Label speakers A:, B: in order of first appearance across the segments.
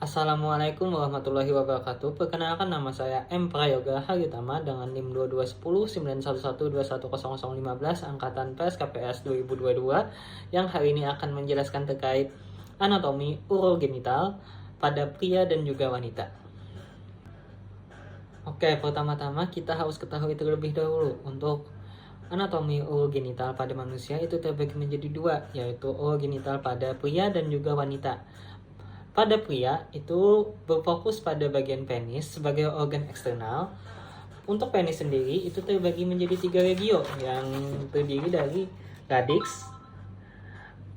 A: Assalamualaikum warahmatullahi wabarakatuh. Perkenalkan, nama saya M. Prayoga Haritama dengan NIM 221091121015 angkatan PSKPS 2022 yang hari ini akan menjelaskan terkait anatomi urogenital pada pria dan juga wanita. Oke, pertama-tama kita harus ketahui terlebih dahulu untuk anatomi urogenital pada manusia itu terbagi menjadi dua, yaitu urogenital pada pria dan juga wanita. Pada pria itu berfokus pada bagian penis sebagai organ eksternal. Untuk penis sendiri itu terbagi menjadi 3 regio yang terdiri dari radix,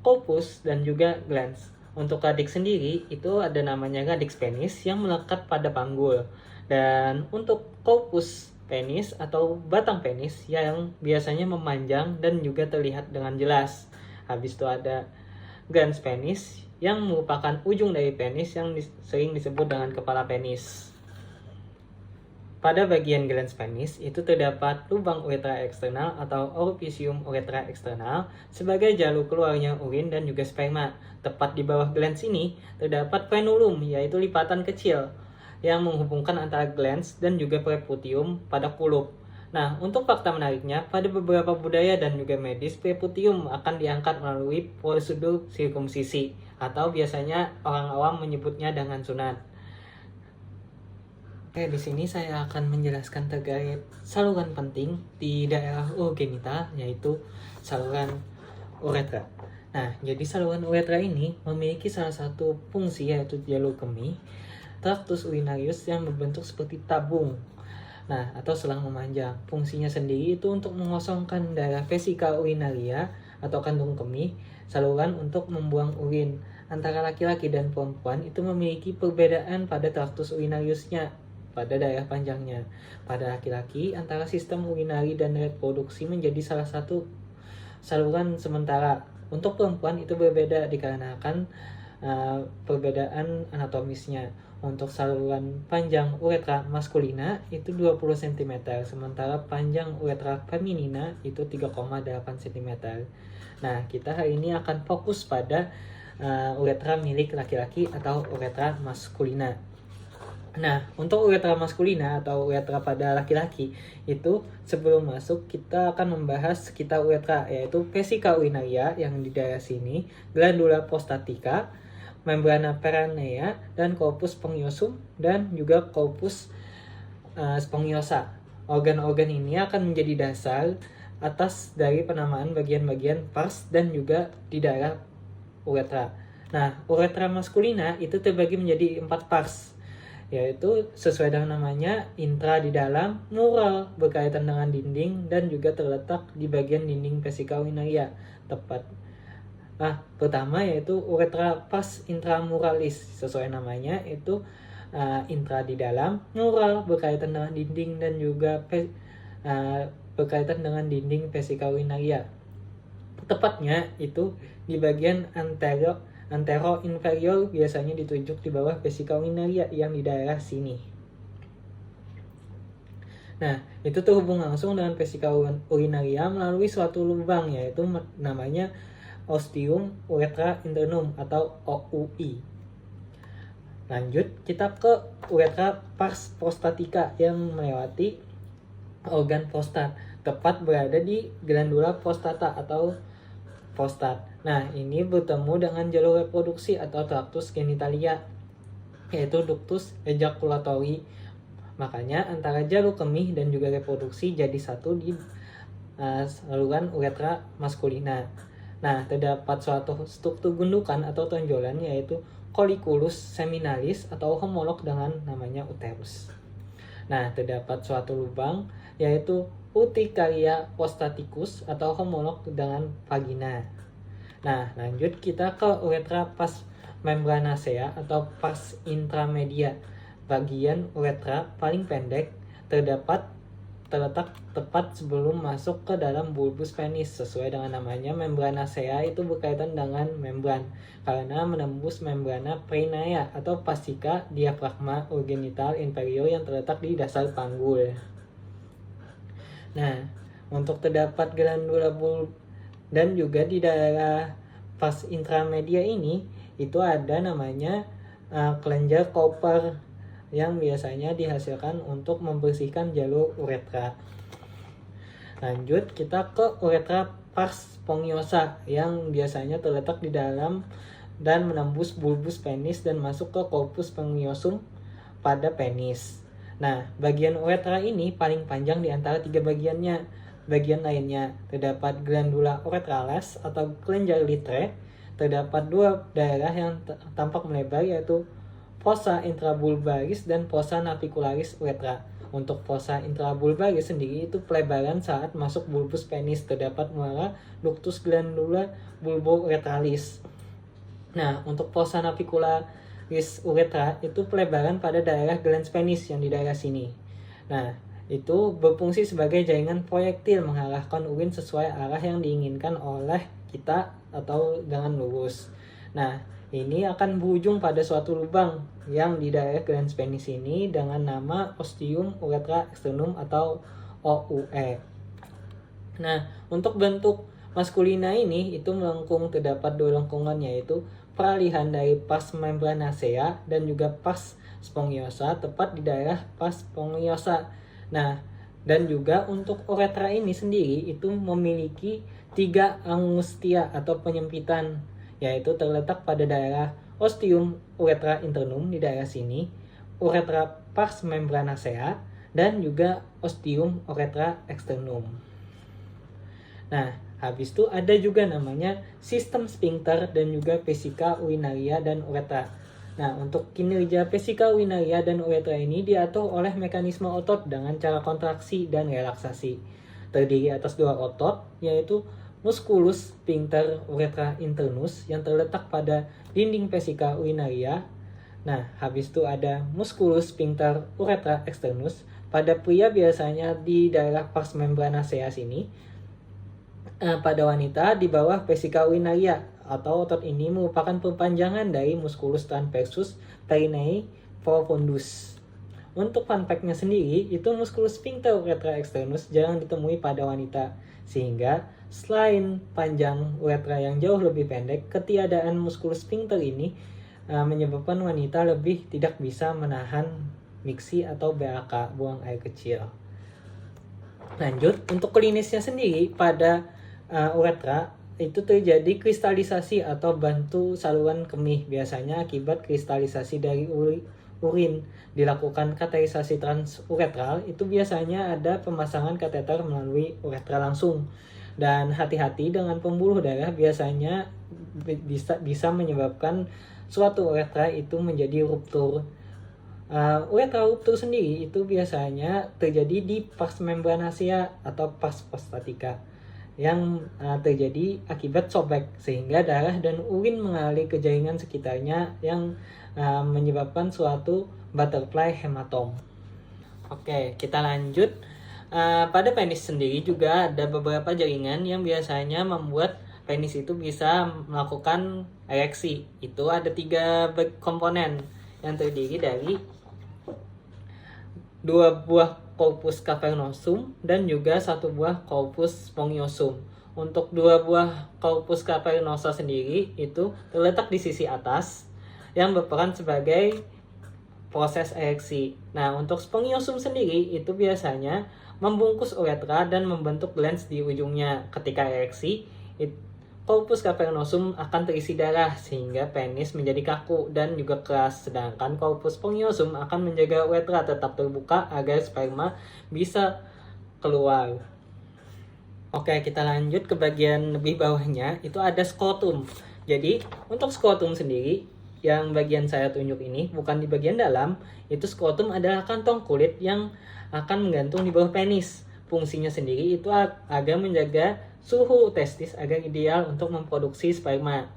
A: corpus, dan juga glans. Untuk radix sendiri itu ada namanya radix penis yang melekat pada panggul. Dan untuk corpus penis atau batang penis yang biasanya memanjang dan juga terlihat dengan jelas. Habis itu ada glans penis yang merupakan ujung dari penis yang sering disebut dengan kepala penis. Pada bagian glans penis itu terdapat lubang uretra eksternal atau orificium uretra eksternal sebagai jalur keluarnya urin dan juga sperma. Tepat di bawah glans ini terdapat frenulum, yaitu lipatan kecil yang menghubungkan antara glans dan juga preputium pada kulup. Nah, untuk fakta menariknya, pada beberapa budaya dan juga medis, preputium akan diangkat melalui prosedur sirkumsisi atau biasanya orang awam menyebutnya dengan sunat. Oke, di sini saya akan menjelaskan terkait saluran penting di daerah urogenital, yaitu saluran uretra. Nah, jadi saluran uretra ini memiliki salah satu fungsi, yaitu jalur kemih, tractus urinarius yang berbentuk seperti tabung. Nah, atau selang memanjang. Fungsinya sendiri itu untuk mengosongkan daerah vesika urinaria atau kandung kemih, saluran untuk membuang urin. Antara laki-laki dan perempuan itu memiliki perbedaan pada tractus urinariusnya pada daerah panjangnya. Pada laki-laki, antara sistem urinari dan reproduksi menjadi salah satu saluran sementara. Untuk perempuan itu berbeda dikarenakan perbedaan anatomisnya. Untuk saluran panjang uretra maskulina itu 20 cm, sementara panjang uretra feminina itu 3,8 cm. Nah, kita hari ini akan fokus pada uretra milik laki-laki atau uretra maskulina. Nah, untuk uretra maskulina atau uretra pada laki-laki itu sebelum masuk kita akan membahas sekitar uretra, yaitu vesika urinaria yang di daerah sini, glandula prostatica, membrana peranea, dan corpus spongiosum, dan juga corpus spongiosa. Organ-organ ini akan menjadi dasar atas dari penamaan bagian-bagian pars dan juga di daerah uretra. Nah, uretra maskulina itu terbagi menjadi 4 pars, yaitu sesuai dengan namanya, intra di dalam, mural berkaitan dengan dinding, dan juga terletak di bagian dinding vesika urinaria tepat. Pertama yaitu uretra pars intramuralis, sesuai namanya itu intra di dalam, mural berkaitan dengan dinding dan juga berkaitan dengan dinding vesika urinaria. Tepatnya itu di bagian antero inferior, biasanya ditunjuk di bawah vesika urinaria yang di daerah sini. Nah, itu terhubung langsung dengan vesika urinaria melalui suatu lubang, yaitu namanya ostium uretra internum atau OUI. Lanjut, kita ke uretra pars prostatica yang melewati organ prostat, tepat berada di glandula prostata atau prostat. Nah, ini bertemu dengan jalur reproduksi atau tractus genitalia, yaitu ductus ejaculatori. Makanya antara jalur kemih dan juga reproduksi jadi satu di saluran uretra maskulina. Nah, terdapat suatu struktur gundukan atau tonjolan, yaitu colliculus seminalis atau homolog dengan namanya uterus. Nah, terdapat suatu lubang, yaitu urticaria prostaticus atau homolog dengan vagina. Nah, lanjut kita ke uretra pars membranacea atau pars intramedia. Bagian uretra paling pendek terletak tepat sebelum masuk ke dalam bulbus penis. Sesuai dengan namanya, membranacea itu berkaitan dengan membran karena menembus membrana perineia atau fascia diafragma urogenital inferior yang terletak di dasar panggul. Nah, untuk terdapat glandula bulb dan juga di daerah pars intramedia ini itu ada namanya kelenjar Cooper yang biasanya dihasilkan untuk membersihkan jalur uretra. Lanjut kita ke uretra pars spongiosa yang biasanya terletak di dalam dan menembus bulbus penis dan masuk ke corpus spongiosum pada penis. Nah, bagian uretra ini paling panjang di antara 3 bagiannya. Bagian lainnya terdapat glandula uretralis atau kelenjar litre. Terdapat 2 daerah yang tampak melebar, yaitu fossa intrabulbaris dan fossa navicularis uretra. Untuk fossa intrabulbaris sendiri itu pelebaran saat masuk bulbus penis. Terdapat muara ductus glandula bulbouretralis. Nah, untuk fossa navicularis uretra itu pelebaran pada daerah glans penis yang di daerah sini. Nah, itu berfungsi sebagai jaringan proyektil mengarahkan urin sesuai arah yang diinginkan oleh kita atau dengan lurus. Nah, ini akan berujung pada suatu lubang yang di daerah glans penis ini dengan nama ostium uretra externum atau OUE. Nah, untuk bentuk maskulina ini itu melengkung, terdapat 2 lengkungan, yaitu peralihan dari pars membranacea dan juga pars spongiosa tepat di daerah pars spongiosa. Nah, dan juga untuk uretra ini sendiri itu memiliki 3 angustia atau penyempitan, yaitu terletak pada daerah ostium uretra internum di daerah sini, uretra pars membranacea, dan juga ostium uretra externum. Nah, habis itu ada juga namanya sistem sphincter dan juga vesika urinaria dan uretra. Nah, untuk kinerja vesika urinaria dan uretra ini diatur oleh mekanisme otot dengan cara kontraksi dan relaksasi. Terdiri atas 2 otot, yaitu musculus sphincter uretra internus yang terletak pada dinding vesika urinaria. Nah, habis itu ada musculus sphincter uretra externus. Pada pria biasanya di daerah pars membranacea sini. Pada wanita di bawah vesika urinaria atau otot ini merupakan perpanjangan dari musculus transversus perineum profundus. Untuk fun fact-nya sendiri, itu musculus sphincter uretra externus jarang ditemui pada wanita, sehingga selain panjang uretra yang jauh lebih pendek, ketiadaan musculus sphincter ini menyebabkan wanita lebih tidak bisa menahan miksi atau BAK, buang air kecil. Lanjut, untuk klinisnya sendiri pada uretra itu terjadi kristalisasi atau bantu saluran kemih, biasanya akibat kristalisasi dari urin. Dilakukan kateterisasi transuretral, itu biasanya ada pemasangan kateter melalui uretra langsung. Dan hati-hati dengan pembuluh darah, biasanya bisa menyebabkan suatu uretra itu menjadi ruptur. Uretra ruptur sendiri itu biasanya terjadi di pars membranacea atau pars prostatica yang terjadi akibat sobek, sehingga darah dan urin mengalir ke jaringan sekitarnya yang menyebabkan suatu butterfly hematom. Oke, kita lanjut. Pada penis sendiri juga ada beberapa jaringan yang biasanya membuat penis itu bisa melakukan ereksi. Itu ada 3 komponen yang terdiri dari 2 buah corpus cavernosum dan juga 1 buah corpus spongiosum. Untuk 2 buah corpus cavernosa sendiri itu terletak di sisi atas yang berperan sebagai proses ereksi. Nah, untuk spongiosum sendiri itu biasanya membungkus uretra dan membentuk glans di ujungnya. Ketika ereksi, corpus cavernosum akan terisi darah sehingga penis menjadi kaku dan juga keras, sedangkan corpus spongiosum akan menjaga uretra tetap terbuka agar sperma bisa keluar. Oke, kita lanjut ke bagian lebih bawahnya, itu ada skrotum. Jadi, untuk skrotum sendiri yang bagian saya tunjuk ini bukan di bagian dalam, itu skrotum adalah kantong kulit yang akan menggantung di bawah penis. Fungsinya sendiri itu agar menjaga suhu testis agar ideal untuk memproduksi sperma.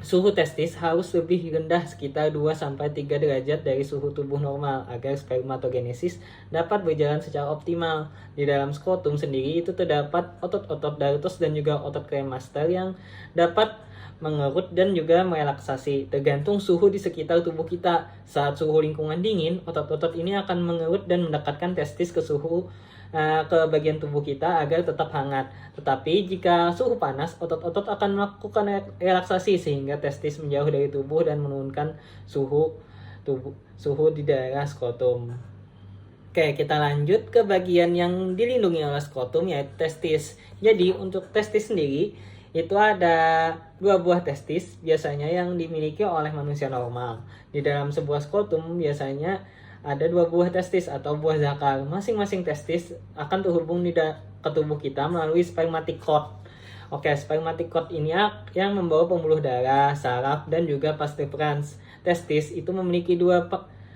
A: Suhu testis harus lebih rendah sekitar 2-3 derajat dari suhu tubuh normal agar spermatogenesis dapat berjalan secara optimal. Di dalam skrotum sendiri itu terdapat otot-otot dartos dan juga otot kremaster yang dapat mengerut dan juga merelaksasi tergantung suhu di sekitar tubuh kita. Saat suhu lingkungan dingin, otot-otot ini akan mengerut dan mendekatkan testis ke suhu ke bagian tubuh kita agar tetap hangat. Tetapi jika suhu panas, otot-otot akan melakukan relaksasi sehingga testis menjauh dari tubuh dan menurunkan suhu di daerah skrotum. Oke, kita lanjut ke bagian yang dilindungi oleh skrotum, yaitu testis. Jadi untuk testis sendiri itu ada 2 buah testis biasanya yang dimiliki oleh manusia normal. Di dalam sebuah skrotum biasanya ada 2 buah testis atau buah zakar. Masing-masing testis akan terhubung ke tubuh kita melalui spermatic cord. Oke, spermatic cord ini yang membawa pembuluh darah, saraf, dan juga vas deferens. Testis itu memiliki 2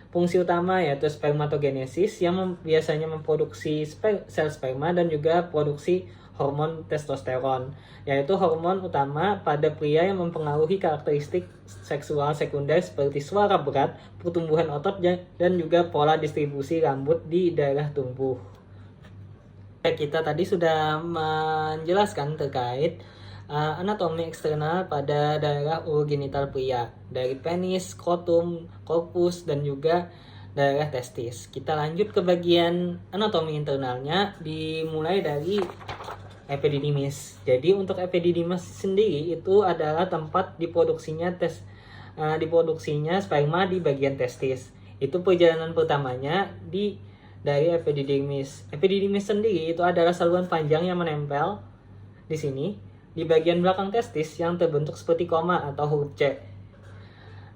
A: fungsi utama, yaitu spermatogenesis yang biasanya memproduksi sel sperma dan juga produksi hormon testosteron, yaitu hormon utama pada pria yang mempengaruhi karakteristik seksual sekunder seperti suara berat, pertumbuhan otot, dan juga pola distribusi rambut di daerah tubuh. Kita tadi sudah menjelaskan terkait anatomi eksternal pada daerah urogenital pria, dari penis, skrotum, korpus, dan juga daerah testis. Kita lanjut ke bagian anatomi internalnya, dimulai dari epididymis. Jadi untuk epididymis sendiri itu adalah tempat diproduksinya sperma di bagian testis. Itu perjalanan pertamanya dari epididymis. Epididymis sendiri itu adalah saluran panjang yang menempel di sini di bagian belakang testis yang terbentuk seperti koma atau huruf C.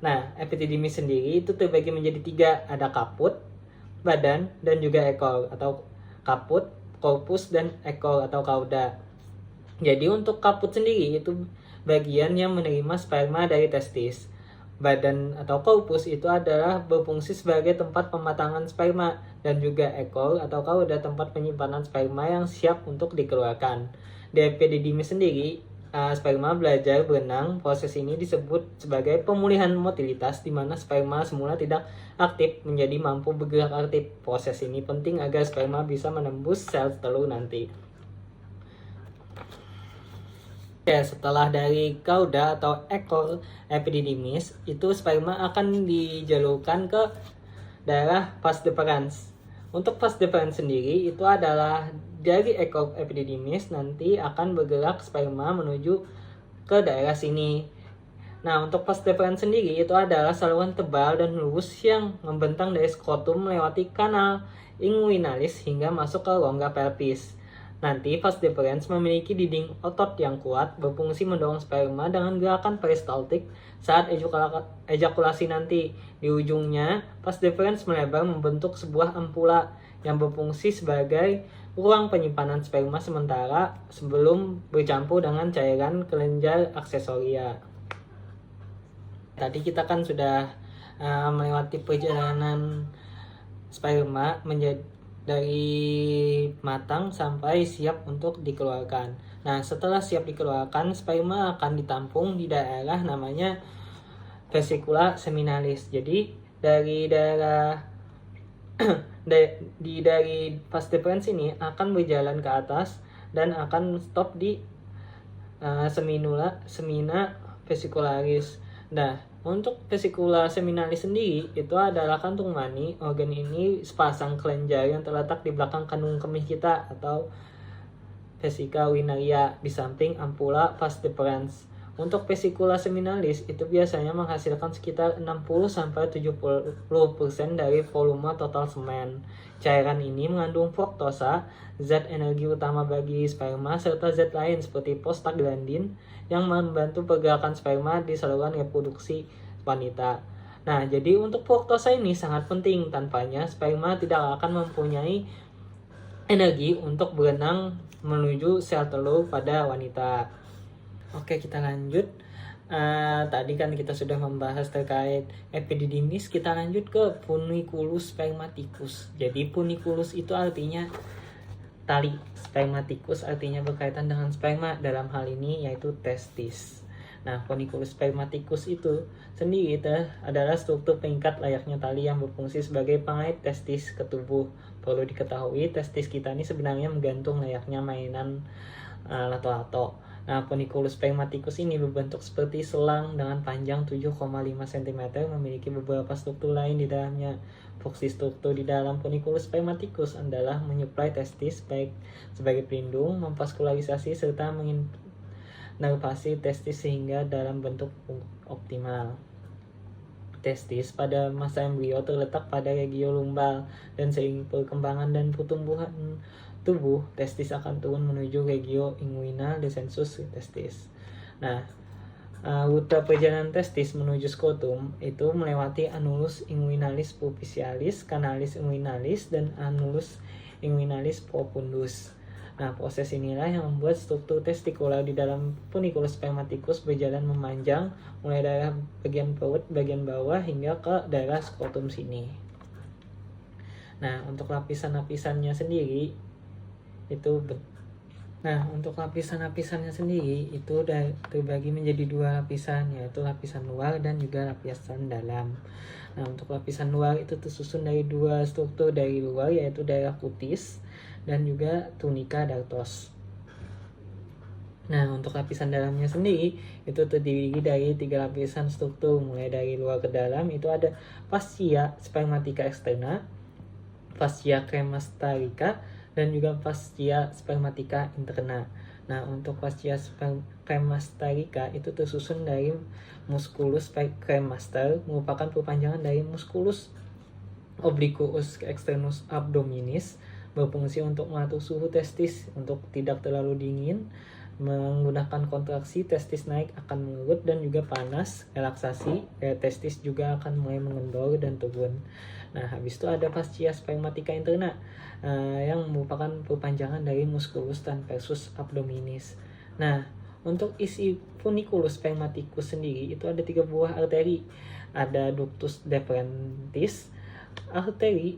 A: Nah, epididymis sendiri itu terbagi menjadi 3, ada kaput, badan, dan juga ekor atau kaput, korpus, dan ekor atau cauda. Jadi untuk kaput sendiri itu bagian yang menerima sperma dari testis. Badan atau korpus itu adalah berfungsi sebagai tempat pematangan sperma, dan juga ekor atau cauda tempat penyimpanan sperma yang siap untuk dikeluarkan. Di epididymis sendiri, sperma belajar berenang. Proses ini disebut sebagai pemulihan motilitas, di mana sperma semula tidak aktif menjadi mampu bergerak aktif. Proses ini penting agar sperma bisa menembus sel telur nanti. Oke, setelah dari cauda atau ekor epididymis, itu sperma akan dijalurkan ke daerah vas deferens. Untuk vas deferens sendiri itu adalah dari ekor epididymis nanti akan bergerak sperma menuju ke daerah sini. Nah, untuk vas deferens sendiri itu adalah saluran tebal dan lurus yang membentang dari skrotum melewati kanal inguinalis hingga masuk ke rongga pelvis. Nanti vas deferens memiliki dinding otot yang kuat, berfungsi mendorong sperma dengan gerakan peristaltik saat ejakulasi nanti. Di ujungnya, vas deferens melebar membentuk sebuah ampula yang berfungsi sebagai ruang penyimpanan sperma sementara sebelum bercampur dengan cairan kelenjar aksesoria. Tadi kita kan sudah melewati perjalanan sperma dari matang sampai siap untuk dikeluarkan. Nah, setelah siap dikeluarkan, sperma akan ditampung di daerah namanya vesicula seminalis. Jadi dari daerah dari vas deferens ini akan berjalan ke atas dan akan stop di semina vesicularis. Nah, untuk vesicula seminalis sendiri itu adalah kantung mani. Organ ini sepasang kelenjar yang terletak di belakang kandung kemih kita atau vesika urinaria di samping ampula vas deferens. Untuk vesicula seminalis itu biasanya menghasilkan sekitar 60-70% dari volume total semen. Cairan ini mengandung fruktosa, zat energi utama bagi sperma, serta zat lain seperti prostaglandin yang membantu pergerakan sperma di saluran reproduksi wanita. Nah, jadi untuk fruktosa ini sangat penting. Tanpanya sperma tidak akan mempunyai energi untuk berenang menuju sel telur pada wanita. Oke, kita lanjut. Tadi kan kita sudah membahas terkait epididymis, kita lanjut ke funiculus spermaticus. Jadi funiculus itu artinya tali, spermaticus artinya berkaitan dengan sperma, dalam hal ini yaitu testis. Nah, funiculus spermaticus itu sendiri adalah struktur pengikat layaknya tali yang berfungsi sebagai pengait testis ke tubuh. Perlu diketahui, testis kita ini sebenarnya menggantung layaknya mainan lato-lato. Nah, Puniculus spermaticus ini berbentuk seperti selang dengan panjang 7,5 cm, memiliki beberapa struktur lain di dalamnya. Fungsi struktur di dalam Puniculus spermaticus adalah menyuplai testis baik sebagai pelindung, memvaskularisasi, serta menginervasi testis sehingga dalam bentuk optimal. Testis pada masa embrio terletak pada regio lumbal, dan seiring perkembangan dan pertumbuhan tubuh, testis akan turun menuju regio inguinal descensus testis. Nah, rute perjalanan testis menuju skrotum itu melewati annulus inguinalis superficialis, canalis inguinalis, dan annulus inguinalis profundus. Nah, proses inilah yang membuat struktur testikular di dalam Puniculus spermaticus berjalan memanjang mulai daerah bagian perut bagian bawah hingga ke daerah skrotum sini. Nah, untuk lapisan-lapisannya sendiri untuk lapisan-lapisannya sendiri itu terbagi menjadi 2 lapisan, yaitu lapisan luar dan juga lapisan dalam. Nah, untuk lapisan luar itu tersusun dari 2 struktur dari luar, yaitu daerah kutis dan juga tunica dartos. Nah, untuk lapisan dalamnya sendiri itu terdiri dari 3 lapisan struktur, mulai dari luar ke dalam. Itu ada fascia spermatica externa, fascia cremasterika, dan juga fascia spermatica interna. Nah, untuk fascia cremasterika itu tersusun dari musculus cremaster, merupakan perpanjangan dari musculus obliquus externus abdominis, berfungsi untuk mengatur suhu testis untuk tidak terlalu dingin. Menggunakan kontraksi, testis naik akan mengerut dan juga panas. Relaksasi, testis juga akan mulai mengendor dan turun. Nah, habis itu ada fascia spermatica interna, yang merupakan perpanjangan dari musculus transversus abdominis. Nah, untuk isi Puniculus spermaticus sendiri itu ada 3 buah arteri. Ada ductus deferentis, arteri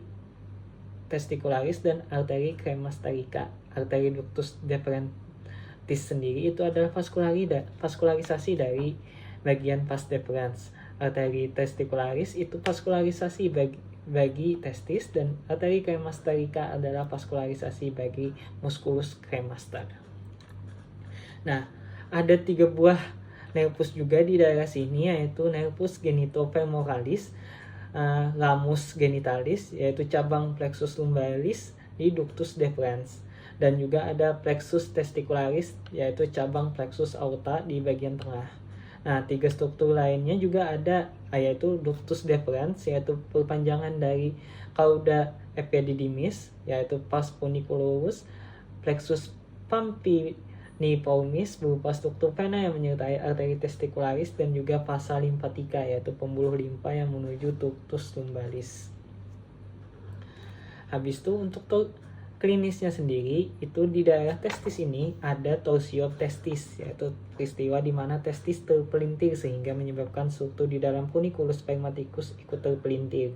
A: testicularis, dan arteri cremasterika. Arteri ductus deferentis sendiri itu adalah vaskularisasi dari bagian vas deferens. Arteri testicularis itu vaskularisasi bagi testis, dan arteri cremasterika adalah vaskularisasi bagi musculus cremaster. Nah, ada 3 buah nervus juga di daerah sini, yaitu nervus genitofemoralis, ramus genitalis, yaitu cabang plexus lumbalis di ductus deferens, dan juga ada plexus testicularis, yaitu cabang plexus aorta di bagian tengah. Nah, 3 struktur lainnya juga ada, yaitu ductus deferens, yaitu perpanjangan dari cauda epididymis, yaitu vas puniculus, plexus pampiniformis berupa struktur vena yang menyertai arteri testicularis, dan juga vasa lymphatica, yaitu pembuluh limpa yang menuju ductus lumbalis. Habis itu untuk klinisnya sendiri itu di daerah testis ini ada torsio testis, yaitu peristiwa di mana testis terpelintir sehingga menyebabkan struktur di dalam Puniculus spermaticus ikut terpelintir.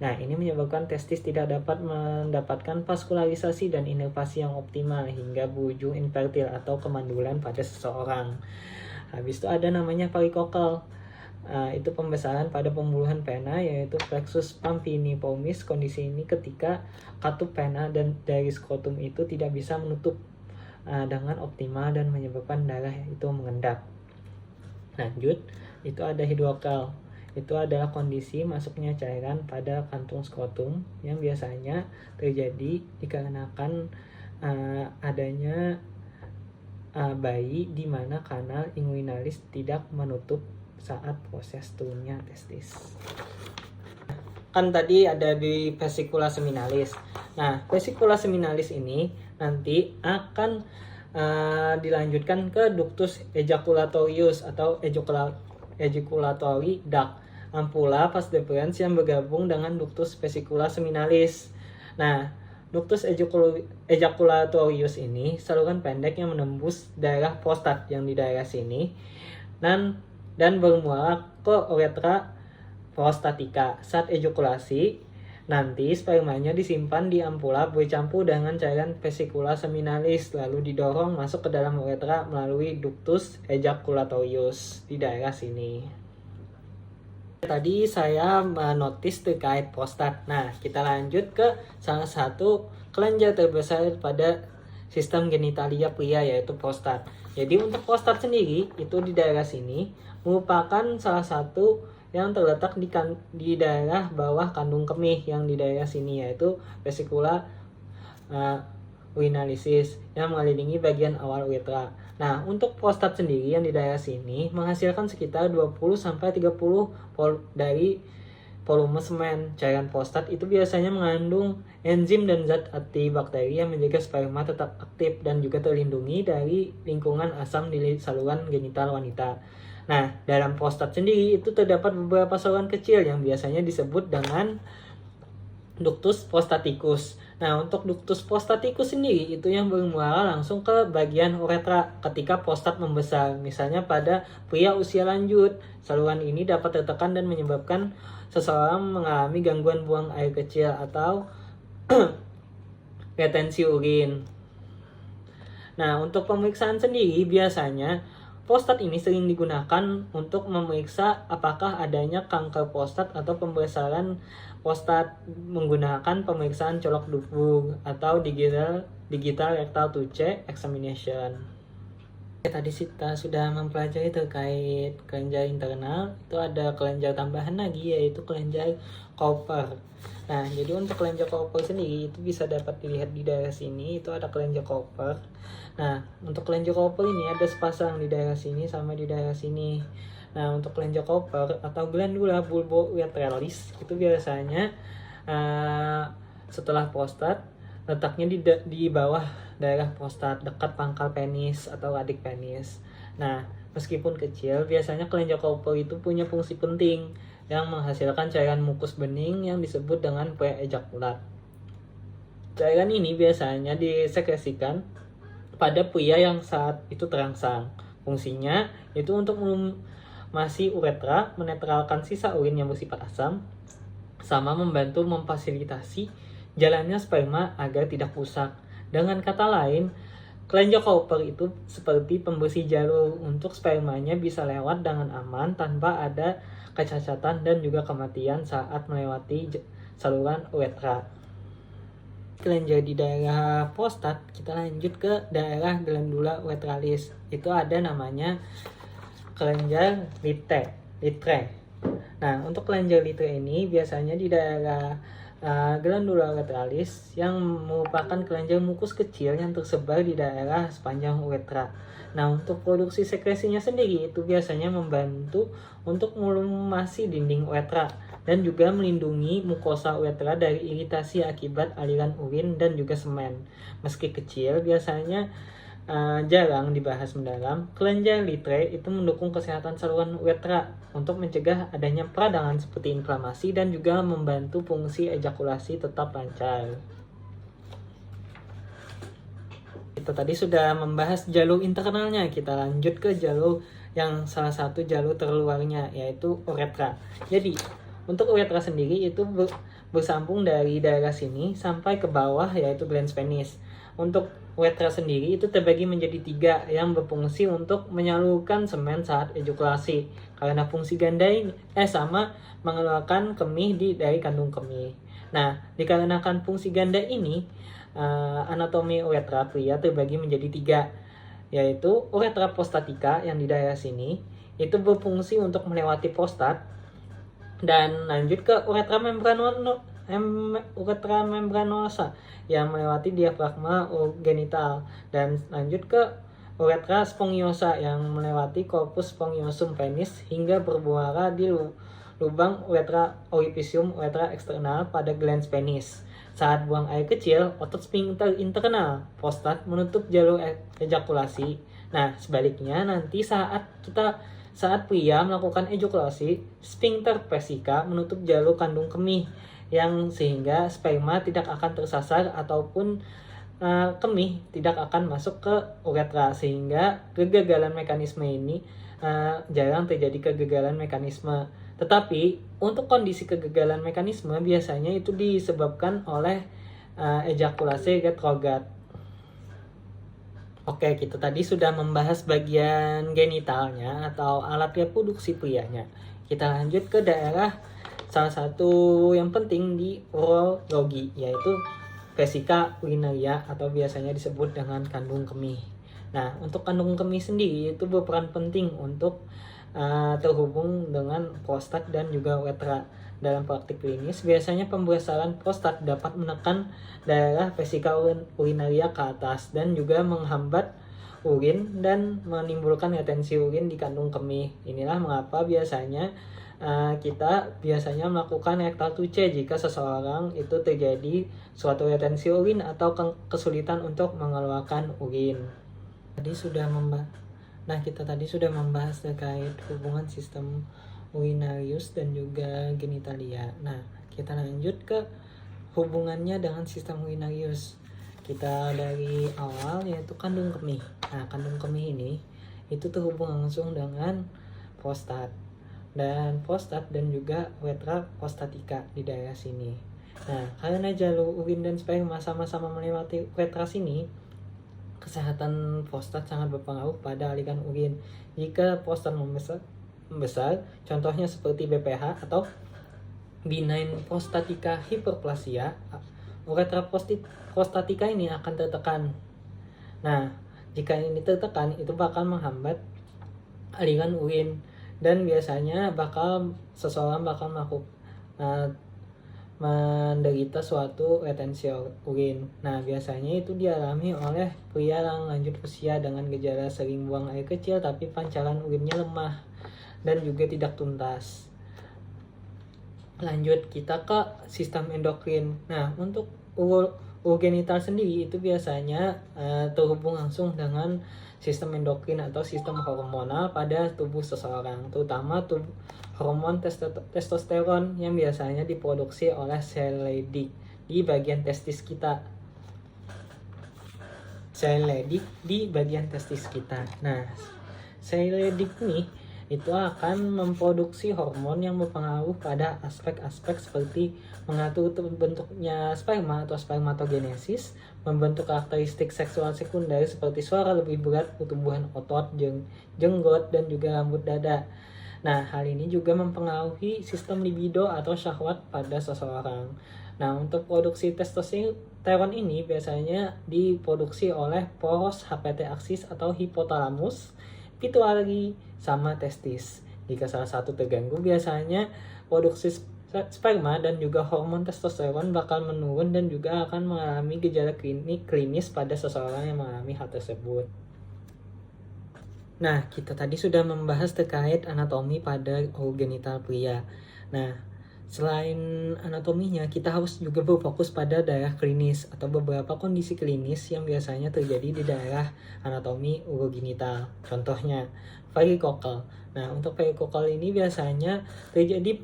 A: Nah, ini menyebabkan testis tidak dapat mendapatkan vaskularisasi dan inervasi yang optimal hingga berujung infertil atau kemandulan pada seseorang. Habis itu ada namanya varicocele. Itu pembesaran pada pembuluhan vena, yaitu plexus pampiniformis. Kondisi ini ketika katup vena dan dari skrotum itu tidak bisa menutup dengan optimal dan menyebabkan darah itu mengendap. Lanjut, itu ada hidrokal. Itu adalah kondisi masuknya cairan pada kantung skrotum yang biasanya terjadi dikarenakan adanya bayi di mana kanal inguinalis tidak menutup saat proses turunnya testis. Kan tadi ada di vesicula seminalis. Nah, vesicula seminalis ini nanti akan dilanjutkan ke ductus ejaculatorius atau ejaculatory duct, ampula vas deferens yang bergabung dengan ductus vesicula seminalis. Nah, ductus ejaculatorius ini saluran pendek yang menembus daerah prostat yang di daerah sini dan bermuara ke uretra prostatika. Saat ejakulasi, nanti spermanya disimpan di ampula bercampur dengan cairan vesicula seminalis, lalu didorong masuk ke dalam uretra melalui ductus ejaculatorius di daerah sini. Tadi saya menotis terkait prostat. Nah, kita lanjut ke salah satu kelenjar terbesar pada sistem genitalia pria, yaitu prostat. Jadi untuk prostat sendiri itu di daerah sini merupakan salah satu yang terletak di daerah bawah kandung kemih yang di daerah sini, yaitu vesicula urinalysis yang mengelilingi bagian awal uretra. Nah, untuk prostat sendiri yang di daerah sini menghasilkan sekitar 20-30 dari volume semen. Cairan prostat itu biasanya mengandung enzim dan zat antibakteri yang menjaga sperma tetap aktif dan juga terlindungi dari lingkungan asam di saluran genital wanita. Nah, dalam prostat sendiri itu terdapat beberapa saluran kecil yang biasanya disebut dengan ductus prostaticus. Nah, untuk ductus prostaticus sendiri itu yang bermuara langsung ke bagian uretra ketika prostat membesar. Misalnya pada pria usia lanjut, saluran ini dapat tertekan dan menyebabkan seseorang mengalami gangguan buang air kecil atau retensi urin. Nah, untuk pemeriksaan sendiri biasanya prostat ini sering digunakan untuk memeriksa apakah adanya kanker prostat atau pembesaran prostat menggunakan pemeriksaan colok dubur atau digital rectal touch examination. Tadi kita sudah mempelajari terkait kelenjar internal, itu ada kelenjar tambahan lagi yaitu kelenjar Cooper. Nah, jadi untuk kelenjar Cooper sendiri itu bisa dapat dilihat di daerah sini, itu ada kelenjar Cooper. Nah, untuk kelenjar Cooper ini ada sepasang di daerah sini sama di daerah sini. Nah, untuk kelenjar Cooper atau glandula bulbouretralis itu biasanya setelah prostat, letaknya di bawah daerah prostat, dekat pangkal penis atau adik penis. Nah, meskipun kecil, biasanya kelenjar Cooper itu punya fungsi penting yang menghasilkan cairan mukus bening yang disebut dengan pre-ejakulat. Cairan ini biasanya disekresikan pada pria yang saat itu terangsang. Fungsinya itu untuk melumasi uretra, menetralkan sisa urin yang bersifat asam, sama membantu memfasilitasi jalannya sperma agar tidak rusak. Dengan kata lain, kelenjar Cooper itu seperti pembersih jalur untuk spermanya bisa lewat dengan aman tanpa ada kecacatan dan juga kematian saat melewati saluran uretra. Kelenjar di daerah prostat, kita lanjut ke daerah glandula uretralis. Itu ada namanya kelenjar litre. Nah, untuk kelenjar litre ini biasanya di daerah glandula uretralis yang merupakan kelenjar mukus kecil yang tersebar di daerah sepanjang uretra. Nah, untuk produksi sekresinya sendiri itu biasanya membantu untuk melumasi dinding uretra dan juga melindungi mukosa uretra dari iritasi akibat aliran urin dan juga semen. Meski kecil, biasanya jarang dibahas mendalam, kelenjar litre itu mendukung kesehatan saluran uretra untuk mencegah adanya peradangan seperti inflamasi dan juga membantu fungsi ejakulasi tetap lancar. Kita tadi sudah membahas jalur internalnya, kita lanjut ke jalur yang salah satu jalur terluarnya, yaitu uretra. Jadi, untuk uretra sendiri itu bersambung dari daerah sini sampai ke bawah, yaitu glans penis. Untuk uretra sendiri itu terbagi menjadi 3 yang berfungsi untuk menyalurkan semen saat ejakulasi. Karena fungsi ganda ini sama mengeluarkan kemih dari kandung kemih. Nah, dikarenakan fungsi ganda ini, anatomi uretra pria terbagi menjadi 3, yaitu uretra prostatica yang di daerah sini itu berfungsi untuk melewati prostat, dan lanjut ke uretra membranosa yang melewati diafragma genital, dan lanjut ke uretra spongiosa yang melewati corpus spongiosum penis hingga bermuara di lubang uretra orificium uretra eksternal pada glans penis. Saat buang air kecil, otot sphincter internal prostat menutup jalur ejakulasi. Nah, sebaliknya nanti saat pria melakukan ejakulasi, sphincter vesica menutup jalur kandung kemih yang sehingga sperma tidak akan tersasar ataupun kemih tidak akan masuk ke uretra, sehingga kegagalan mekanisme ini jarang terjadi kegagalan mekanisme. Tetapi untuk kondisi kegagalan mekanisme biasanya itu disebabkan oleh ejakulasi retrograd. Oke, kita tadi sudah membahas bagian genitalnya atau alat reproduksi prianya. Kita lanjut ke daerah salah satu yang penting di urologi, yaitu vesika urinaria atau biasanya disebut dengan kandung kemih. Nah, untuk kandung kemih sendiri itu berperan penting untuk terhubung dengan prostat dan juga uretra. Dalam praktik klinis, biasanya pembesaran prostat dapat menekan daerah vesika urinaria ke atas dan juga menghambat urin dan menimbulkan retensi urin di kandung kemih. Inilah mengapa biasanya kita biasanya melakukan rectal to C jika seseorang itu terjadi suatu retensi urin atau kesulitan untuk mengeluarkan urin. Kita tadi sudah membahas terkait hubungan sistem urinarius dan juga genitalia. Nah, kita lanjut ke hubungannya dengan sistem urinarius. Kita dari awal yaitu kandung kemih. Nah, kandung kemih ini itu terhubung langsung dengan prostat dan juga uretra prostatika di daerah sini. Nah, karena jalur urin dan sperma sama-sama melewati uretra sini, kesehatan prostat sangat berpengaruh pada aliran urin. Jika prostat membesar, contohnya seperti BPH atau benign prostatica hyperplasia, uretra prostatika ini akan tertekan. Nah, jika ini tertekan, itu bakal menghambat aliran urin dan biasanya seseorang bakal menderita suatu retensi urin. Nah, biasanya itu dialami oleh pria yang lanjut usia dengan gejala sering buang air kecil tapi pancaran urinnya lemah dan juga tidak tuntas. Lanjut kita ke sistem endokrin. Nah, untuk urogenital sendiri itu biasanya terhubung langsung dengan sistem endokrin atau sistem hormonal pada tubuh seseorang, terutama hormon testosteron yang biasanya diproduksi oleh sel Leydig di bagian testis kita. Sel Leydig di bagian testis kita. Nah, sel Leydig ini itu akan memproduksi hormon yang berpengaruh pada aspek-aspek seperti mengatur bentuknya sperma atau spermatogenesis, membentuk karakteristik seksual sekunder seperti suara lebih berat, pertumbuhan otot, jenggot, dan juga rambut dada. Nah, hal ini juga mempengaruhi sistem libido atau syahwat pada seseorang. Nah, untuk produksi testosteron ini biasanya diproduksi oleh poros HPT aksis atau hipotalamus, pituitari, sama testis. Jika salah satu terganggu, biasanya produksi sperma dan juga hormon testosteron bakal menurun dan juga akan mengalami gejala klinis pada seseorang yang mengalami hal tersebut. Nah, kita tadi sudah membahas terkait anatomi pada urogenital pria. Nah, selain anatominya, kita harus juga berfokus pada daerah klinis atau beberapa kondisi klinis yang biasanya terjadi di daerah anatomi urogenital. Contohnya, varicocele. Nah, untuk varicocele ini biasanya terjadi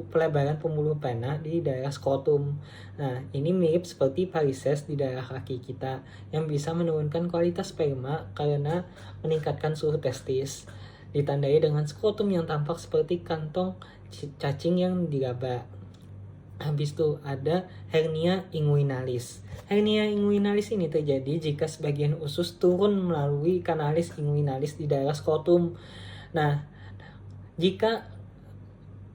A: pelebaran pembuluh pena di daerah skrotum. Nah, ini mirip seperti varises di daerah kaki kita yang bisa menurunkan kualitas sperma karena meningkatkan suhu testis. Ditandai dengan skrotum yang tampak seperti kantong cacing yang diraba. Habis itu ada hernia inguinalis. Hernia inguinalis ini terjadi jika sebagian usus turun melalui kanalis inguinalis di daerah skrotum. Nah, jika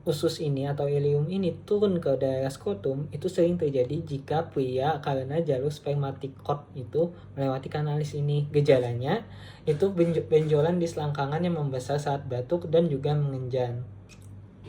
A: usus ini atau ileum ini turun ke daerah skrotum, itu sering terjadi jika pria karena jalur spermatic cord itu melewati kanalis ini. Gejalanya itu benjolan di selangkangan yang membesar saat batuk dan juga mengenjan.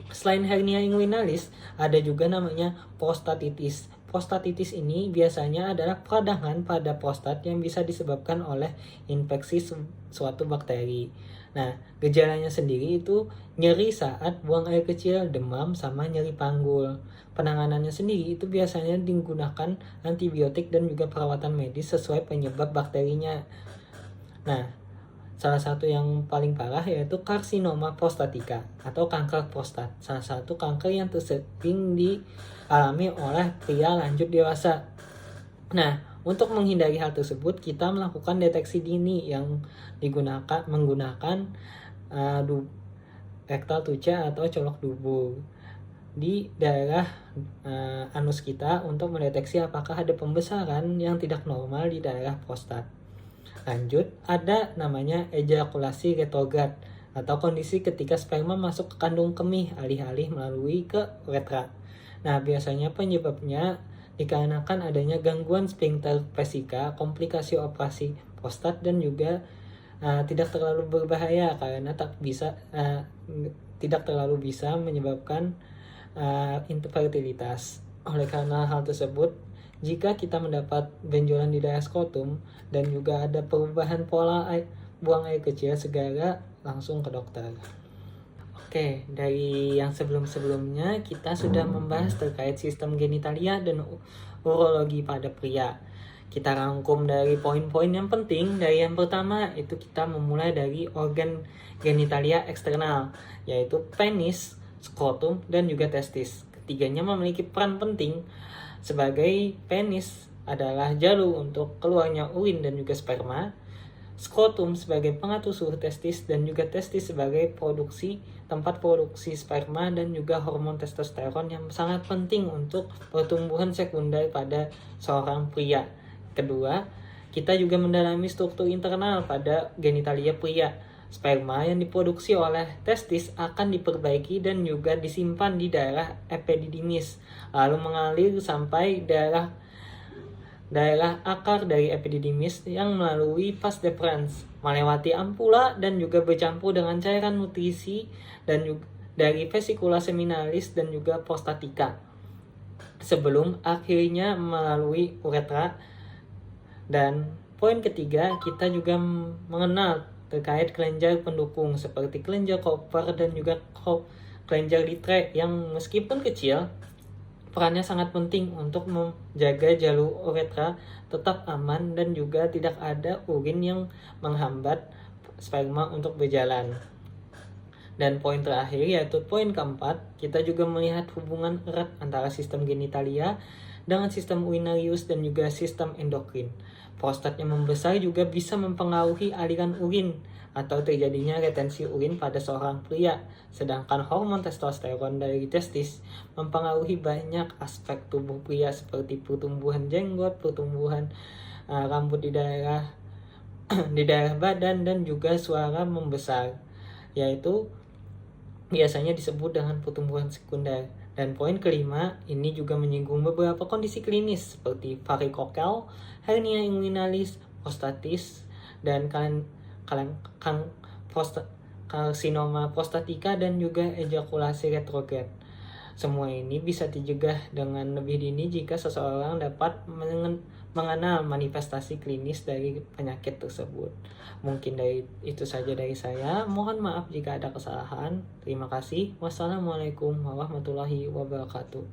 A: Selain hernia inguinalis, ada juga namanya prostatitis. Prostatitis ini biasanya adalah peradangan pada prostat yang bisa disebabkan oleh infeksi suatu bakteri. Nah, gejalanya sendiri itu nyeri saat buang air kecil, demam, sama nyeri panggul. Penanganannya sendiri itu biasanya digunakan antibiotik dan juga perawatan medis sesuai penyebab bakterinya. Nah, salah satu yang paling parah yaitu karsinoma prostatika atau kanker prostat. Salah satu kanker yang tersering dialami oleh pria lanjut dewasa. Nah, untuk menghindari hal tersebut, kita melakukan deteksi dini yang menggunakan rectal to C atau colok dubur di daerah anus kita untuk mendeteksi apakah ada pembesaran yang tidak normal di daerah prostat. Lanjut, ada namanya ejakulasi retrograd atau kondisi ketika sperma masuk ke kandung kemih alih-alih melalui ke uretra. Nah, biasanya penyebabnya dikarenakan adanya gangguan sphincter vesika, komplikasi operasi prostat, dan juga tidak terlalu berbahaya karena tidak terlalu bisa menyebabkan infertilitas. Oleh karena hal tersebut, jika kita mendapat benjolan di daerah skrotum dan juga ada perubahan pola buang air kecil, segera langsung ke dokter. Oke, dari yang sebelum-sebelumnya kita sudah membahas terkait sistem genitalia dan urologi pada pria. Kita rangkum dari poin-poin yang penting. Dari yang pertama itu kita memulai dari organ genitalia eksternal, yaitu penis, skrotum, dan juga testis. Ketiganya memiliki peran penting. Sebagai penis adalah jalur untuk keluarnya urin dan juga sperma, skrotum sebagai pengatur suhu testis, dan juga testis sebagai tempat produksi sperma dan juga hormon testosteron yang sangat penting untuk pertumbuhan sekunder pada seorang pria. Kedua, kita juga mendalami struktur internal pada genitalia pria. Sperma yang diproduksi oleh testis akan diperbaiki dan juga disimpan di daerah epididymis, lalu mengalir sampai daerah akar dari epididymis yang melalui vas deferens, melewati ampula dan juga bercampur dengan cairan nutrisi dan juga dari vesikula seminalis dan juga prostatika, sebelum akhirnya melalui uretra. Dan poin ketiga, kita juga mengenal terkait kelenjar pendukung seperti kelenjar Cooper dan juga kelenjar Litre yang meskipun kecil, perannya sangat penting untuk menjaga jalur uretra tetap aman dan juga tidak ada urin yang menghambat sperma untuk berjalan. Dan poin terakhir yaitu poin keempat, kita juga melihat hubungan erat antara sistem genitalia dengan sistem urinarius dan juga sistem endokrin. Prostat yang membesar juga bisa mempengaruhi aliran urin atau terjadinya retensi urin pada seorang pria, sedangkan hormon testosteron dari testis mempengaruhi banyak aspek tubuh pria seperti pertumbuhan jenggot, pertumbuhan rambut di daerah badan, dan juga suara membesar, yaitu biasanya disebut dengan pertumbuhan sekunder. Dan poin kelima, ini juga menyinggung beberapa kondisi klinis seperti varikokel, hernia inguinalis, prostatis, dan karsinoma prostatika, dan juga ejakulasi retrograd. Semua ini bisa dicegah dengan lebih dini jika seseorang dapat mengenal manifestasi klinis dari penyakit tersebut. Mungkin itu saja dari saya. Mohon maaf jika ada kesalahan. Terima kasih. Wassalamualaikum warahmatullahi wabarakatuh.